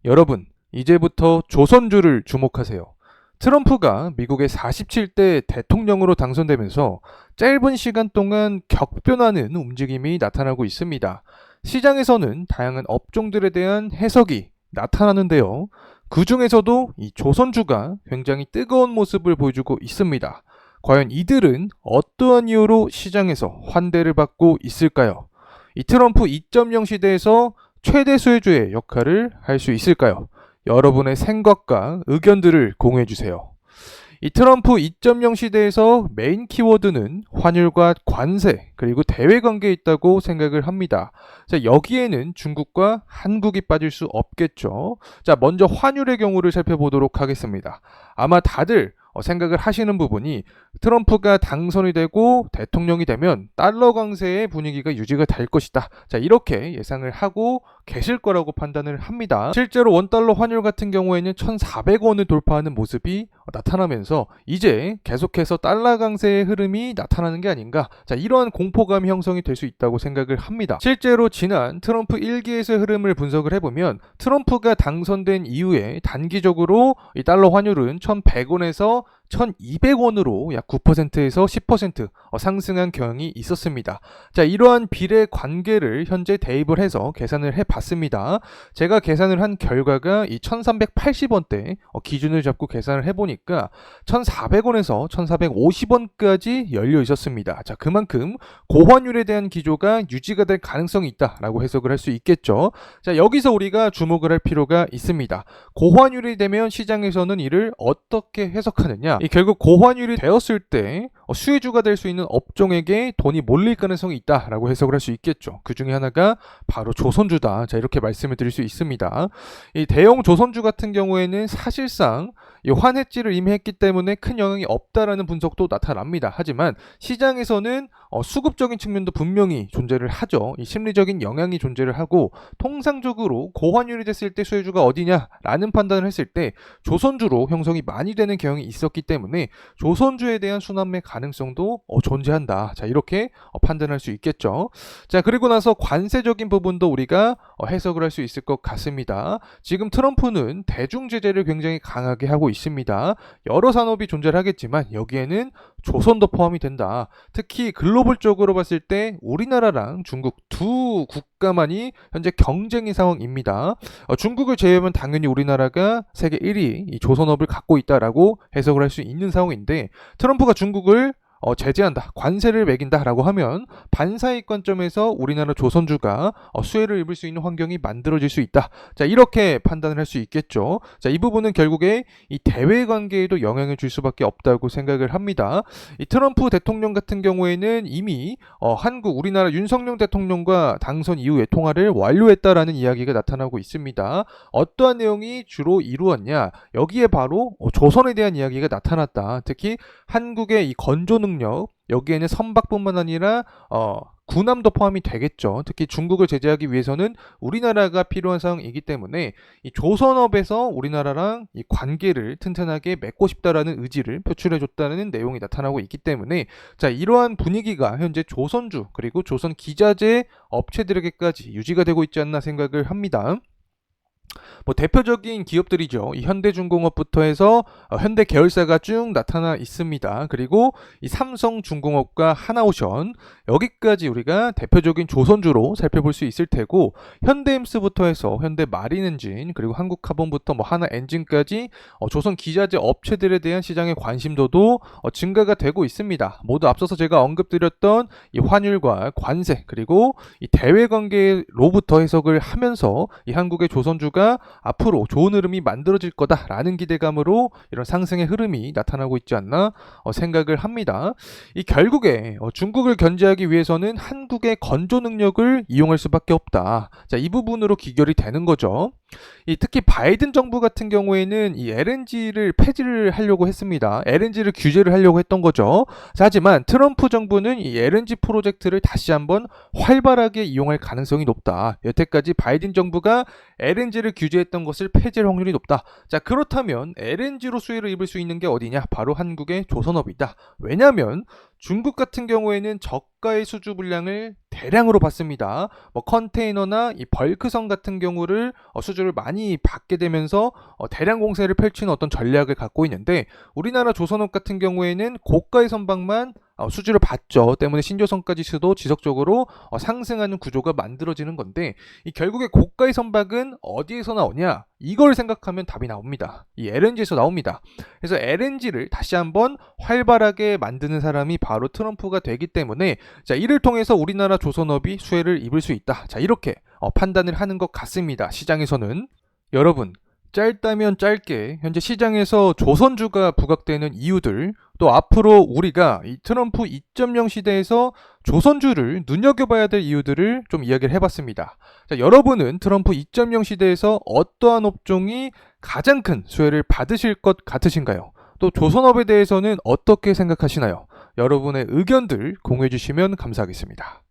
여러분, 이제부터 조선주를 주목하세요. 트럼프가 미국의 47대 대통령으로 당선되면서 짧은 시간 동안 격변하는 움직임이 나타나고 있습니다. 시장에서는 다양한 업종들에 대한 해석이 나타나는데요. 그 중에서도 이 조선주가 굉장히 뜨거운 모습을 보여주고 있습니다. 과연 이들은 어떠한 이유로 시장에서 환대를 받고 있을까요? 이 트럼프 2.0 시대에서 최대 수혜주의 역할을 할 수 있을까요? 여러분의 생각과 의견들을 공유해 주세요. 이 트럼프 2.0 시대에서 메인 키워드는 환율과 관세 그리고 대외 관계에 있다고 생각을 합니다. 자, 여기에는 중국과 한국이 빠질 수 없겠죠. 자, 먼저 환율의 경우를 살펴보도록 하겠습니다. 아마 다들 생각을 하시는 부분이 트럼프가 당선이 되고 대통령이 되면 달러 강세의 분위기가 유지가 될 것이다. 자, 이렇게 예상을 하고 계실 거라고 판단을 합니다. 실제로 원달러 환율 같은 경우에는 1,400원을 돌파하는 모습이 나타나면서 이제 계속해서 달러 강세의 흐름이 나타나는 게 아닌가. 자, 이러한 공포감이 형성이 될 수 있다고 생각을 합니다. 실제로 지난 트럼프 1기에서의 흐름을 분석을 해보면 트럼프가 당선된 이후에 단기적으로 이 달러 환율은 1,100원에서 1,200원으로 약 9%에서 10% 상승한 경향이 있었습니다. 자, 이러한 비례 관계를 현재 대입을 해서 계산을 해봤습니다. 제가 계산을 한 결과가 이 1,380원대 기준을 잡고 계산을 해보니까 1,400원에서 1,450원까지 열려 있었습니다. 자, 그만큼 고환율에 대한 기조가 유지가 될 가능성이 있다라고 해석을 할 수 있겠죠. 자, 여기서 우리가 주목을 할 필요가 있습니다. 고환율이 되면 시장에서는 이를 어떻게 해석하느냐? 결국 고환율이 되었을 때 수혜주가 될 수 있는 업종에게 돈이 몰릴 가능성이 있다라고 해석을 할 수 있겠죠. 그 중에 하나가 바로 조선주다. 자, 이렇게 말씀을 드릴 수 있습니다. 이 대형 조선주 같은 경우에는 사실상 이 환해지를 이미 했기 때문에 큰 영향이 없다라는 분석도 나타납니다. 하지만 시장에서는 수급적인 측면도 분명히 존재를 하죠. 이 심리적인 영향이 존재를 하고 통상적으로 고환율이 됐을 때 수혜주가 어디냐라는 판단을 했을 때 조선주로 형성이 많이 되는 경향이 있었기 때문에 조선주에 대한 순환매 가능성도 존재한다. 자, 이렇게 판단할 수 있겠죠. 자, 그리고 나서 관세적인 부분도 우리가 해석을 할 수 있을 것 같습니다. 지금 트럼프는 대중 제재를 굉장히 강하게 하고 있습니다. 여러 산업이 존재를 하겠지만 여기에는 조선도 포함이 된다. 특히 글로벌적으로 봤을 때 우리나라랑 중국 두 국가만이 현재 경쟁인 상황입니다. 중국을 제외하면 당연히 우리나라가 세계 1위 이 조선업을 갖고 있다라고 해석을 할 수 있는 상황인데 트럼프가 중국을 제재한다, 관세를 매긴다라고 하면 반사익 관점에서 우리나라 조선주가 수혜를 입을 수 있는 환경이 만들어질 수 있다. 자, 이렇게 판단을 할 수 있겠죠. 자, 이 부분은 결국에 이 대외 관계에도 영향을 줄 수밖에 없다고 생각을 합니다. 이 트럼프 대통령 같은 경우에는 이미 우리나라 윤석열 대통령과 당선 이후에 통화를 완료했다라는 이야기가 나타나고 있습니다. 어떠한 내용이 주로 이루었냐? 여기에 바로 조선에 대한 이야기가 나타났다. 특히 한국의 이 건조 능력, 여기에는 선박뿐만 아니라 군함도 포함이 되겠죠. 특히 중국을 제재하기 위해서는 우리나라가 필요한 상황이기 때문에 이 조선업에서 우리나라랑 이 관계를 튼튼하게 맺고 싶다라는 의지를 표출해줬다는 내용이 나타나고 있기 때문에 자, 이러한 분위기가 현재 조선주 그리고 조선 기자재 업체들에게까지 유지가 되고 있지 않나 생각을 합니다. 대표적인 기업들이죠. 이 현대중공업부터 해서 현대 계열사가 쭉 나타나 있습니다. 그리고 이 삼성중공업과 하나오션, 여기까지 우리가 대표적인 조선주로 살펴볼 수 있을 테고, 현대임스부터 해서 현대마린엔진, 그리고 한국카본부터 하나엔진까지 조선 기자재 업체들에 대한 시장의 관심도도 증가가 되고 있습니다. 모두 앞서서 제가 언급드렸던 이 환율과 관세 그리고 이 대외 관계로부터 해석을 하면서 이 한국의 조선주가 앞으로 좋은 흐름이 만들어질 거다라는 기대감으로 이런 상승의 흐름이 나타나고 있지 않나 생각을 합니다. 이 결국에 중국을 견제하기 위해서는 한국의 건조 능력을 이용할 수밖에 없다. 자, 이 부분으로 귀결이 되는 거죠. 특히 바이든 정부 같은 경우에는 이 LNG를 폐지를 하려고 했습니다. LNG를 규제를 하려고 했던 거죠. 자, 하지만 트럼프 정부는 이 LNG 프로젝트를 다시 한번 활발하게 이용할 가능성이 높다. 여태까지 바이든 정부가 LNG를 규제했던 것을 폐지할 확률이 높다. 자, 그렇다면 LNG로 수혜를 입을 수 있는 게 어디냐? 바로 한국의 조선업이다. 왜냐하면 중국 같은 경우에는 저가의 수주 물량을 대량으로 받습니다. 컨테이너나 이 벌크선 같은 경우를 수주를 많이 받게 되면서 대량 공세를 펼치는 어떤 전략을 갖고 있는데, 우리나라 조선업 같은 경우에는 고가의 선박만 수주를 받죠. 때문에 신조선가 지수도 지속적으로 상승하는 구조가 만들어지는 건데, 이 결국에 고가의 선박은 어디에서 나오냐? 이걸 생각하면 답이 나옵니다. 이 LNG에서 나옵니다. 그래서 LNG를 다시 한번 활발하게 만드는 사람이 바로 트럼프가 되기 때문에, 자, 이를 통해서 우리나라 조선업이 수혜를 입을 수 있다. 자, 이렇게 판단을 하는 것 같습니다. 시장에서는. 여러분, 짧다면 짧게 현재 시장에서 조선주가 부각되는 이유들, 또 앞으로 우리가 이 트럼프 2.0 시대에서 조선주를 눈여겨봐야 될 이유들을 좀 이야기를 해봤습니다. 자, 여러분은 트럼프 2.0 시대에서 어떠한 업종이 가장 큰 수혜를 받으실 것 같으신가요? 또 조선업에 대해서는 어떻게 생각하시나요? 여러분의 의견들 공유해 주시면 감사하겠습니다.